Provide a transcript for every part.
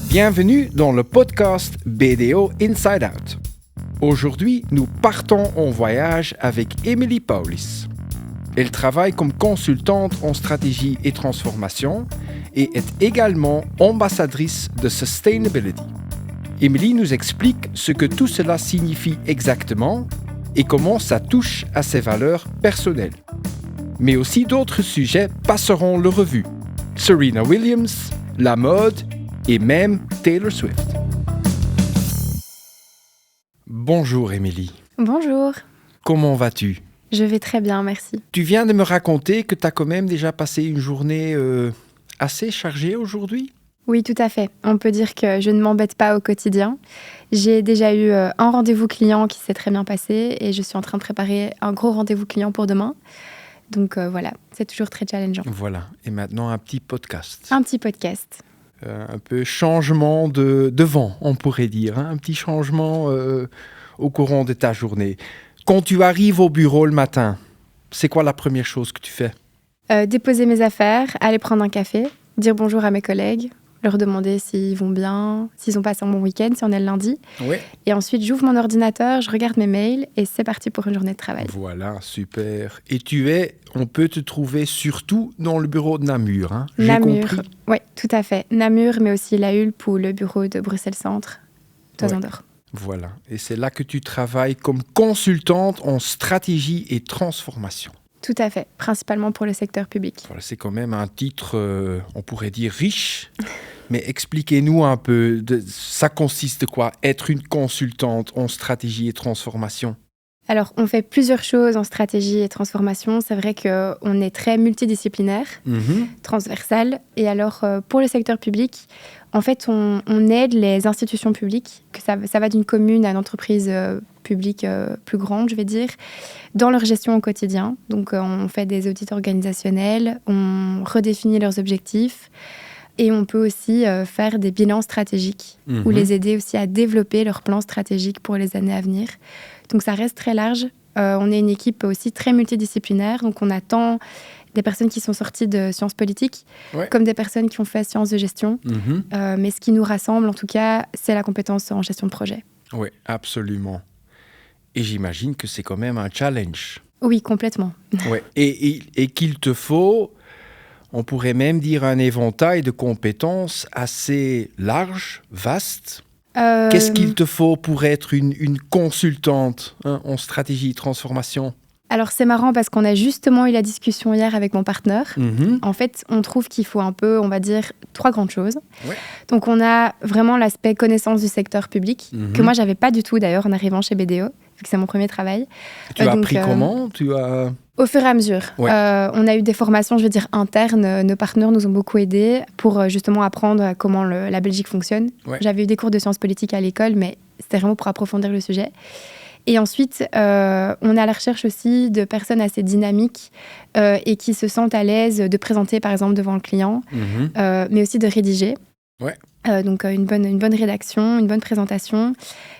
Bienvenue dans le podcast BDO Inside Out. Aujourd'hui, nous partons en voyage avec Emily Paulis. Elle travaille comme consultante en stratégie et transformation et est également ambassadrice de Sustainability. Emily nous explique ce que tout cela signifie exactement et comment ça touche à ses valeurs personnelles. Mais aussi d'autres sujets passeront le revue. Serena Williams, la mode et même Taylor Swift. Bonjour Emily. Bonjour. Comment vas-tu? Je vais très bien, merci. Tu viens de me raconter que tu as quand même déjà passé une journée assez chargée aujourd'hui? Oui, tout à fait. On peut dire que je ne m'embête pas au quotidien. J'ai déjà eu un rendez-vous client qui s'est très bien passé et je suis en train de préparer un gros rendez-vous client pour demain. Donc voilà, c'est toujours très challengeant. Voilà, et maintenant un petit podcast. Un petit podcast. Un peu changement de vent, on pourrait dire. Un petit changement au courant de ta journée. Quand tu arrives au bureau le matin, c'est quoi la première chose que tu fais? Déposer mes affaires, aller prendre un café, dire bonjour à mes collègues, leur demander s'ils vont bien, s'ils ont passé un bon week-end, si on est le lundi. Oui. Et ensuite, j'ouvre mon ordinateur, je regarde mes mails et c'est parti pour une journée de travail. Voilà, super. Et on peut te trouver surtout dans le bureau de Namur, hein? J'ai Namur, compris. oui, tout à fait. Namur, mais aussi la Hulpe ou le bureau de Bruxelles Centre, Toisandor. Voilà, et c'est là que tu travailles comme consultante en stratégie et transformation. Tout à fait, principalement pour le secteur public. Voilà, c'est quand même un titre, on pourrait dire riche, mais expliquez-nous un peu, ça consiste de quoi, être une consultante en stratégie et transformation? Alors, on fait plusieurs choses en stratégie et transformation. C'est vrai qu'on est très multidisciplinaire, transversal. Et alors, pour le secteur public, en fait, on aide les institutions publiques, que ça va d'une commune à une entreprise publique plus grande, je vais dire, dans leur gestion au quotidien. Donc, on fait des audits organisationnels, on redéfinit leurs objectifs. Et on peut aussi faire des bilans stratégiques ou les aider aussi à développer leurs plans stratégiques pour les années à venir. Donc ça reste très large. On est une équipe aussi très multidisciplinaire. Donc on attend des personnes qui sont sorties de sciences politiques comme des personnes qui ont fait sciences de gestion. Mais ce qui nous rassemble, en tout cas, c'est la compétence en gestion de projet. Oui, absolument. Et j'imagine que c'est quand même un challenge. Oui, complètement. Ouais. Et qu'il te faut... On pourrait même dire un éventail de compétences assez large, vaste. Qu'est-ce qu'il te faut pour être une consultante en stratégie et transformation? Alors, c'est marrant parce qu'on a justement eu la discussion hier avec mon partenaire. En fait, on trouve qu'il faut un peu, on va dire, 3 grandes choses. Ouais. Donc, on a vraiment l'aspect connaissance du secteur public, que moi, je n'avais pas du tout d'ailleurs en arrivant chez BDO, vu que c'est mon premier travail. Tu as appris comment? Au fur et à mesure. Ouais. On a eu des formations, je veux dire, internes. Nos partenaires nous ont beaucoup aidés pour justement apprendre comment la Belgique fonctionne. Ouais. J'avais eu des cours de sciences politiques à l'école, mais c'était vraiment pour approfondir le sujet. Et ensuite, on est à la recherche aussi de personnes assez dynamiques et qui se sentent à l'aise de présenter, par exemple, devant le client, mais aussi de rédiger. Ouais. Donc, une bonne rédaction, une bonne présentation,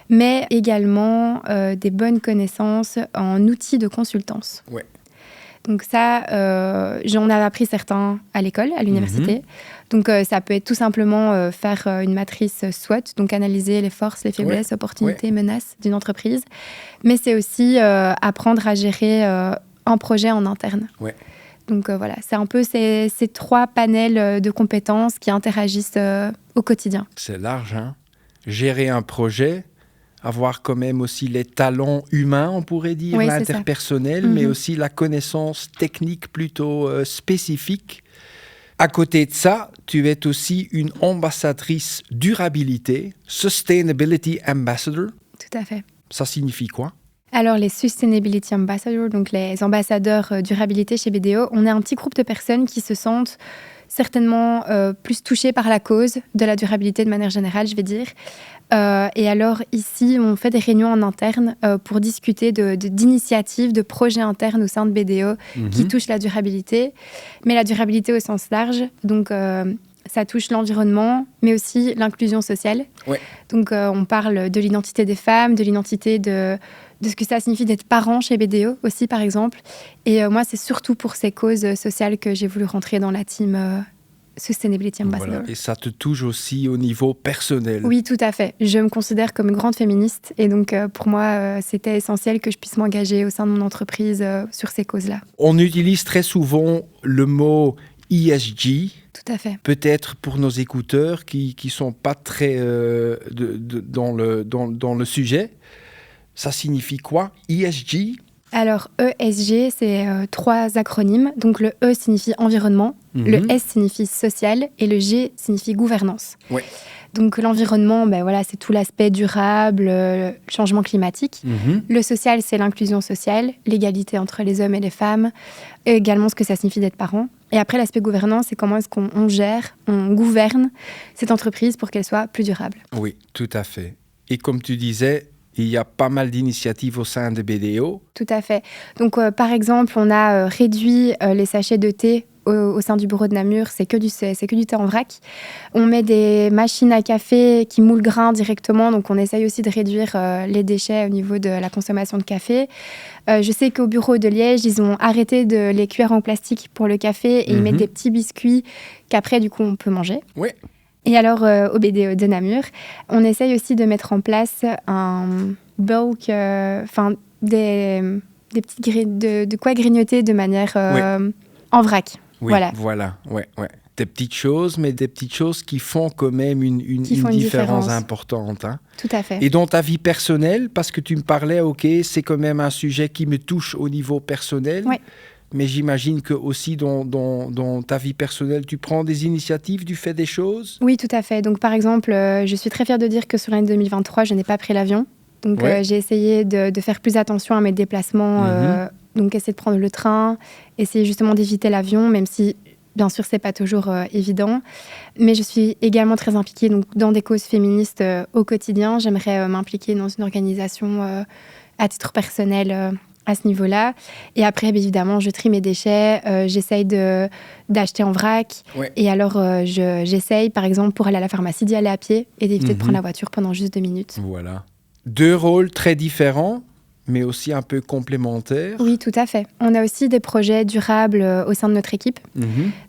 mais également des bonnes connaissances en outils de consultance. Ouais. Donc ça, j'en avais appris certains à l'école, à l'université. Donc ça peut être tout simplement faire une matrice SWOT, donc analyser les forces, les faiblesses, opportunités, menaces d'une entreprise. Mais c'est aussi apprendre à gérer un projet en interne. Ouais. Donc voilà, c'est un peu ces 3 panels de compétences qui interagissent au quotidien. C'est large, hein? Gérer un projet, avoir quand même aussi les talents humains, on pourrait dire, l'interpersonnel, mais aussi la connaissance technique plutôt spécifique. À côté de ça, tu es aussi une ambassadrice durabilité, Sustainability Ambassador. Tout à fait. Ça signifie quoi? Alors, les Sustainability Ambassadors, donc les ambassadeurs durabilité chez BDO, on est un petit groupe de personnes qui se sentent certainement plus touchées par la cause de la durabilité de manière générale, je vais dire. Et alors, ici, on fait des réunions en interne pour discuter d'initiatives, de projets internes au sein de BDO qui touchent la durabilité, mais la durabilité au sens large. Donc, ça touche l'environnement, mais aussi l'inclusion sociale. Ouais. Donc, on parle de l'identité des femmes, de l'identité de ce que ça signifie d'être parent chez BDO aussi, par exemple. Et moi, c'est surtout pour ces causes sociales que j'ai voulu rentrer dans la team Sustainability Ambassador. Voilà. Et ça te touche aussi au niveau personnel. Oui, tout à fait. Je me considère comme une grande féministe et donc pour moi, c'était essentiel que je puisse m'engager au sein de mon entreprise sur ces causes-là. On utilise très souvent le mot ESG. Tout à fait. Peut-être pour nos écouteurs qui ne sont pas très dans le sujet. Ça signifie quoi, ESG ? Alors, ESG, c'est 3 acronymes. Donc, le E signifie environnement, le S signifie social et le G signifie gouvernance. Ouais. Donc, l'environnement, c'est tout l'aspect durable, le changement climatique. Le social, c'est l'inclusion sociale, l'égalité entre les hommes et les femmes, et également ce que ça signifie d'être parent. Et après, l'aspect gouvernance, c'est comment est-ce qu'on gère, on gouverne cette entreprise pour qu'elle soit plus durable. Oui, tout à fait. Et comme tu disais, il y a pas mal d'initiatives au sein de BDO. Tout à fait. Donc, par exemple, on a réduit les sachets de thé au sein du bureau de Namur. C'est que du thé en vrac. On met des machines à café qui moulent grains directement. Donc, on essaye aussi de réduire les déchets au niveau de la consommation de café. Je sais qu'au bureau de Liège, ils ont arrêté les cuillères en plastique pour le café et ils mettent des petits biscuits qu'après, du coup, on peut manger. Oui. Et alors, au BDO de Namur, on essaye aussi de mettre en place un bulk, des petites de quoi grignoter de manière en vrac. Oui, voilà. Ouais. Des petites choses, mais des petites choses qui font quand même une différence importante. Hein. Tout à fait. Et dans ta vie personnelle, parce que tu me parlais, c'est quand même un sujet qui me touche au niveau personnel. Oui. Mais j'imagine que aussi dans ta vie personnelle, tu prends des initiatives, tu fais des choses. Oui, tout à fait. Donc, par exemple, je suis très fière de dire que sur l'année 2023, je n'ai pas pris l'avion. Donc, j'ai essayé de faire plus attention à mes déplacements. Donc, essayer de prendre le train, essayer justement d'éviter l'avion, même si, bien sûr, ce n'est pas toujours évident. Mais je suis également très impliquée dans des causes féministes au quotidien. J'aimerais m'impliquer dans une organisation à titre personnel à ce niveau-là. Et après, bien évidemment, je trie mes déchets, j'essaye d'acheter en vrac. Ouais. Et alors, j'essaye, par exemple, pour aller à la pharmacie, d'y aller à pied et d'éviter de prendre la voiture pendant juste 2 minutes. Voilà. 2 rôles très différents, mais aussi un peu complémentaires. Oui, tout à fait. On a aussi des projets durables au sein de notre équipe.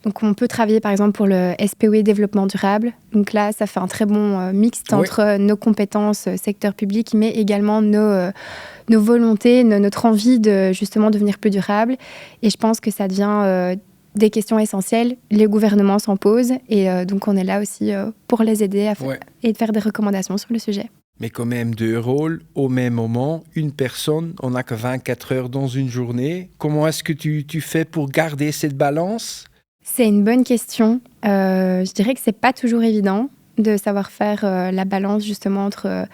Donc, on peut travailler, par exemple, pour le SPOE Développement Durable. Donc là, ça fait un très bon mixte entre nos compétences secteur public, mais également nos volontés, notre envie de justement devenir plus durable. Et je pense que ça devient des questions essentielles. Les gouvernements s'en posent et donc on est là aussi pour les aider et de faire des recommandations sur le sujet. Mais quand même 2 rôles au même moment, une personne, on n'a que 24 heures dans une journée. Comment est-ce que tu fais pour garder cette balance ? C'est une bonne question. Je dirais que c'est pas toujours évident de savoir faire la balance justement entre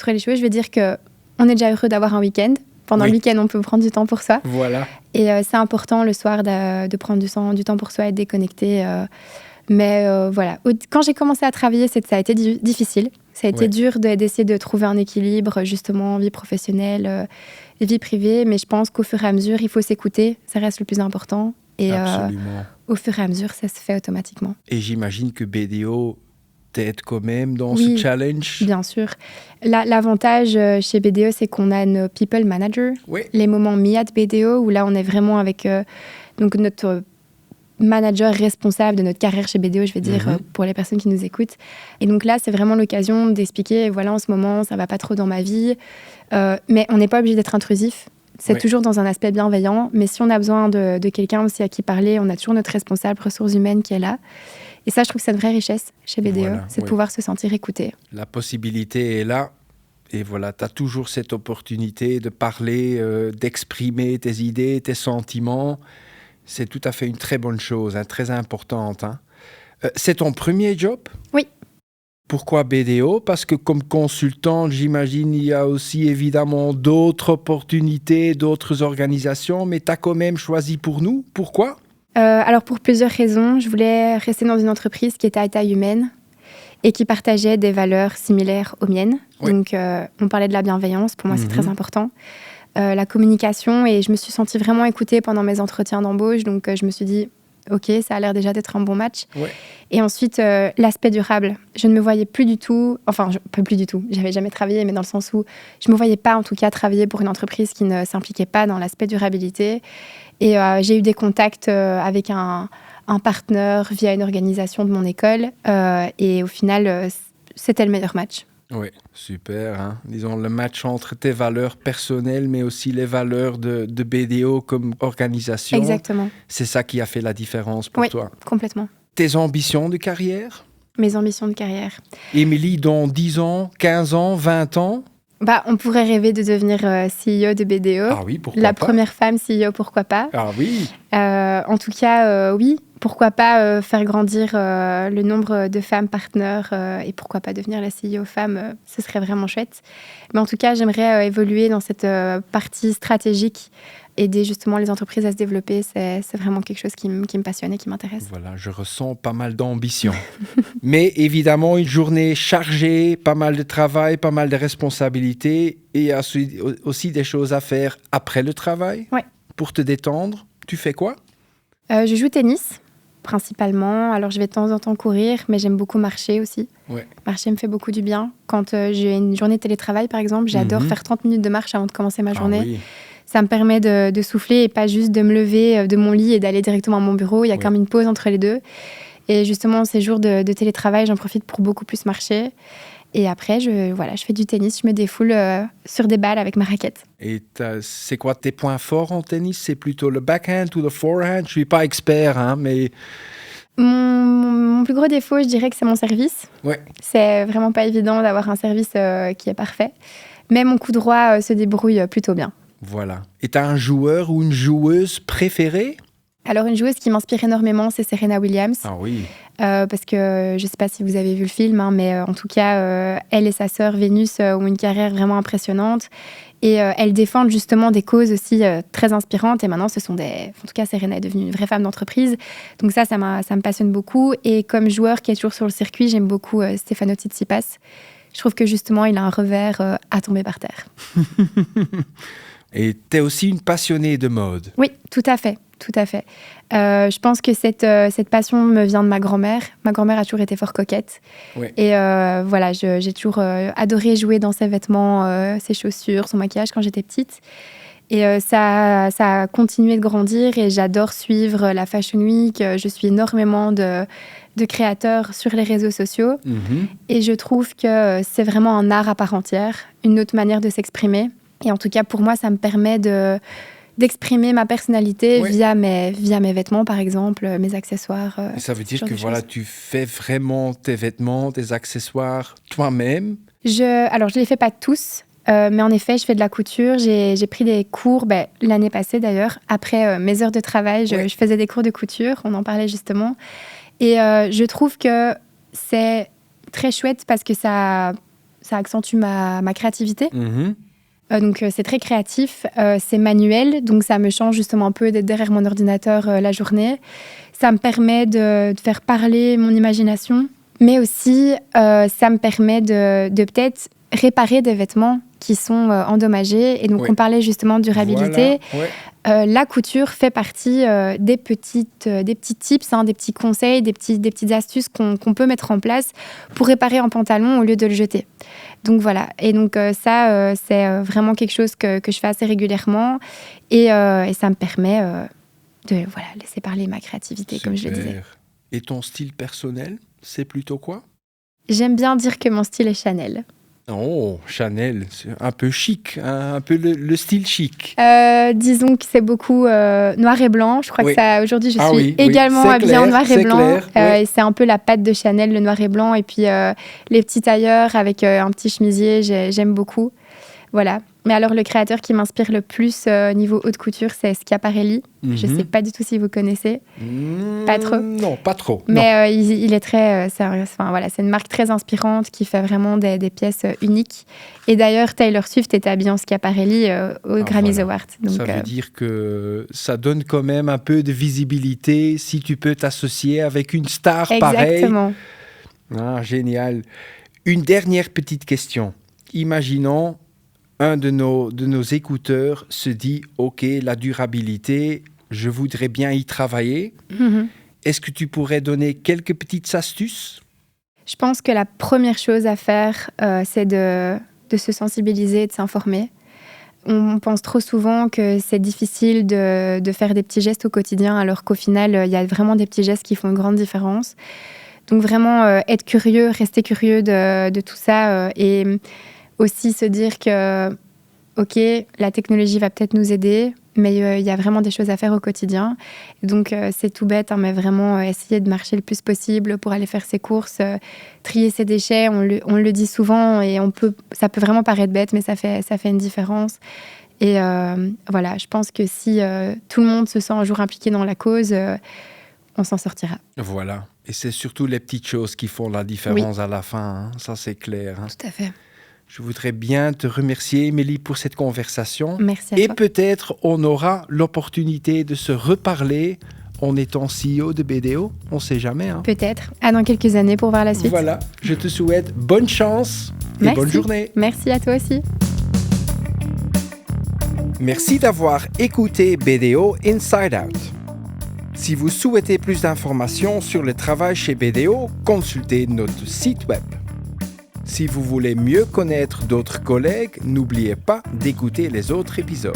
les choses. Je veux dire que on est déjà heureux d'avoir un week-end. Pendant le week-end, on peut prendre du temps pour soi. Voilà. Et c'est important le soir de prendre du temps pour soi et de déconnecter. Mais voilà, quand j'ai commencé à travailler, ça a été difficile. Ça a été dur d'essayer de trouver un équilibre, justement, vie professionnelle et vie privée. Mais je pense qu'au fur et à mesure, il faut s'écouter. Ça reste le plus important. Et au fur et à mesure, ça se fait automatiquement. Et j'imagine que BDO t'aide quand même dans ce challenge. Bien sûr. L'avantage chez BDO, c'est qu'on a nos people managers, les moments me at BDO, où là, on est vraiment avec notre manager responsable de notre carrière chez BDO, je vais dire, pour les personnes qui nous écoutent. Et donc là, c'est vraiment l'occasion d'expliquer, voilà, en ce moment, ça va pas trop dans ma vie. Mais on n'est pas obligé d'être intrusif. C'est toujours dans un aspect bienveillant. Mais si on a besoin de quelqu'un aussi à qui parler, on a toujours notre responsable ressources humaines qui est là. Et ça, je trouve que c'est une vraie richesse chez BDO, c'est de pouvoir se sentir écouté. La possibilité est là. Et voilà, tu as toujours cette opportunité de parler, d'exprimer tes idées, tes sentiments. C'est tout à fait une très bonne chose, très importante. Hein. C'est ton premier job ? Oui. Pourquoi BDO ? Parce que comme consultante, j'imagine, il y a aussi évidemment d'autres opportunités, d'autres organisations, mais tu as quand même choisi pour nous. Pourquoi ? Alors, pour plusieurs raisons. Je voulais rester dans une entreprise qui était à taille humaine et qui partageait des valeurs similaires aux miennes. Oui. Donc, on parlait de la bienveillance. Pour moi, c'est très important. La communication, et je me suis sentie vraiment écoutée pendant mes entretiens d'embauche. Donc, je me suis dit, OK, ça a l'air déjà d'être un bon match. Ouais. Et ensuite, l'aspect durable. Je ne me voyais plus du tout, plus du tout, j'avais jamais travaillé, mais dans le sens où je ne me voyais pas, en tout cas, travailler pour une entreprise qui ne s'impliquait pas dans l'aspect durabilité. Et j'ai eu des contacts avec un un partenaire via une organisation de mon école. Et au final, c'était le meilleur match. Oui, super. Hein. Disons, le match entre tes valeurs personnelles, mais aussi les valeurs de BDO comme organisation. Exactement. C'est ça qui a fait la différence pour toi. Oui, complètement. Tes ambitions de carrière? Mes ambitions de carrière. Émilie, dans 10 ans, 15 ans, 20 ans? On pourrait rêver de devenir CEO de BDO. Ah oui, pourquoi La pas? première femme CEO, pourquoi pas? Ah oui. En tout cas, oui. Pourquoi pas faire grandir le nombre de femmes partenaires et pourquoi pas devenir la CEO femme, ce serait vraiment chouette. Mais en tout cas, j'aimerais évoluer dans cette partie stratégique, aider justement les entreprises à se développer. C'est vraiment quelque chose qui me passionne et qui m'intéresse. Voilà, je ressens pas mal d'ambition. Mais évidemment, une journée chargée, pas mal de travail, pas mal de responsabilités et il y a aussi des choses à faire après le travail. Ouais. Pour te détendre, tu fais quoi? Je joue au tennis. Principalement. Alors, je vais de temps en temps courir, mais j'aime beaucoup marcher aussi. Ouais. Marcher me fait beaucoup du bien. Quand j'ai une journée de télétravail, par exemple, j'adore faire 30 minutes de marche avant de commencer ma journée. Oui. Ça me permet de souffler et pas juste de me lever de mon lit et d'aller directement à mon bureau. Il y a quand même une pause entre les deux. Et justement, ces jours de télétravail, j'en profite pour beaucoup plus marcher. Et après, je fais du tennis, je me défoule sur des balles avec ma raquette. Et c'est quoi tes points forts en tennis? C'est plutôt le backhand ou le forehand? Je ne suis pas expert, hein, mais... Mon plus gros défaut, je dirais que c'est mon service. Ouais. C'est vraiment pas évident d'avoir un service qui est parfait. Mais mon coup droit se débrouille plutôt bien. Voilà. Et tu as un joueur ou une joueuse préférée? Alors, une joueuse qui m'inspire énormément, c'est Serena Williams. Ah oui. Parce que je ne sais pas si vous avez vu le film, hein, mais en tout cas, elle et sa sœur Vénus ont une carrière vraiment impressionnante. Et elles défendent justement des causes aussi très inspirantes. Et maintenant, en tout cas, Serena est devenue une vraie femme d'entreprise. Donc ça me passionne beaucoup. Et comme joueur qui est toujours sur le circuit, j'aime beaucoup Stefano Tsitsipas. Je trouve que justement, il a un revers à tomber par terre. Et tu es aussi une passionnée de mode. Oui, tout à fait. Tout à fait. Je pense que cette passion me vient de ma grand-mère. Ma grand-mère a toujours été fort coquette. Ouais. Et j'ai toujours adoré jouer dans ses vêtements, ses chaussures, son maquillage quand j'étais petite. Et ça a continué de grandir et j'adore suivre la Fashion Week. Je suis énormément de créateurs sur les réseaux sociaux. Mm-hmm. Et je trouve que c'est vraiment un art à part entière, une autre manière de s'exprimer. Et en tout cas, pour moi, ça me permet d'exprimer ma personnalité via mes vêtements, par exemple, mes accessoires. Et ça veut dire que tu fais vraiment tes vêtements, tes accessoires toi-même? Alors, je ne les fais pas tous, mais en effet, je fais de la couture. J'ai pris des cours, l'année passée d'ailleurs. Après mes heures de travail, je faisais des cours de couture, on en parlait justement. Et je trouve que c'est très chouette parce que ça accentue ma créativité. Mm-hmm. Donc, c'est très créatif, c'est manuel, donc ça me change justement un peu d'être derrière mon ordinateur la journée. Ça me permet de faire parler mon imagination, mais aussi ça me permet de peut-être réparer des vêtements qui sont endommagés. Et donc, on parlait justement de durabilité. Voilà. La couture fait partie des petits tips, des petits conseils, des petites astuces qu'on peut mettre en place pour réparer un pantalon au lieu de le jeter. Donc voilà, et donc c'est vraiment quelque chose que je fais assez régulièrement et ça me permet de laisser parler ma créativité, super. Comme je le disais. Et ton style personnel, c'est plutôt quoi? J'aime bien dire que mon style est Chanel. Oh, Chanel, c'est un peu chic, hein, un peu le style chic. Disons que c'est beaucoup noir et blanc. Je crois que ça, aujourd'hui, je suis également habillée en noir et blanc. Et c'est un peu la patte de Chanel, le noir et blanc. Et puis les petits tailleurs avec un petit chemisier, j'aime beaucoup. Voilà. Mais alors, le créateur qui m'inspire le plus niveau haute couture, c'est Schiaparelli. Mm-hmm. Je ne sais pas du tout si vous connaissez. Pas trop. Non, pas trop. Mais il est très... c'est une marque très inspirante qui fait vraiment des pièces uniques. Et d'ailleurs, Taylor Swift est habillée en Schiaparelli aux Grammy Awards. Donc, ça veut dire que ça donne quand même un peu de visibilité si tu peux t'associer avec une star pareille. Exactement. Ah, génial. Une dernière petite question. Imaginons... un de nos écouteurs se dit « Ok, la durabilité, je voudrais bien y travailler. Mm-hmm. » Est-ce que tu pourrais donner quelques petites astuces? Je pense que la première chose à faire, c'est de se sensibiliser et de s'informer. on pense trop souvent que c'est difficile de faire des petits gestes au quotidien, alors qu'au final, il y a vraiment des petits gestes qui font une grande différence. Donc vraiment, être curieux, rester curieux de tout ça et aussi se dire que, OK, la technologie va peut-être nous aider, mais il y a vraiment des choses à faire au quotidien. Donc, c'est tout bête, hein, mais vraiment essayer de marcher le plus possible pour aller faire ses courses, trier ses déchets. On le dit souvent et ça peut vraiment paraître bête, mais ça fait une différence. Et voilà, je pense que si tout le monde se sent un jour impliqué dans la cause, on s'en sortira. Voilà. Et c'est surtout les petites choses qui font la différence à la fin. Hein. Ça, c'est clair. Hein. Tout à fait. Je voudrais bien te remercier, Émilie, pour cette conversation. Merci à toi. Et peut-être on aura l'opportunité de se reparler en étant CEO de BDO. On ne sait jamais. Hein. Peut-être. Dans quelques années pour voir la suite. Voilà. Je te souhaite bonne chance et bonne journée. Merci à toi aussi. Merci d'avoir écouté BDO Inside Out. Si vous souhaitez plus d'informations sur le travail chez BDO, consultez notre site web. Si vous voulez mieux connaître d'autres collègues, n'oubliez pas d'écouter les autres épisodes.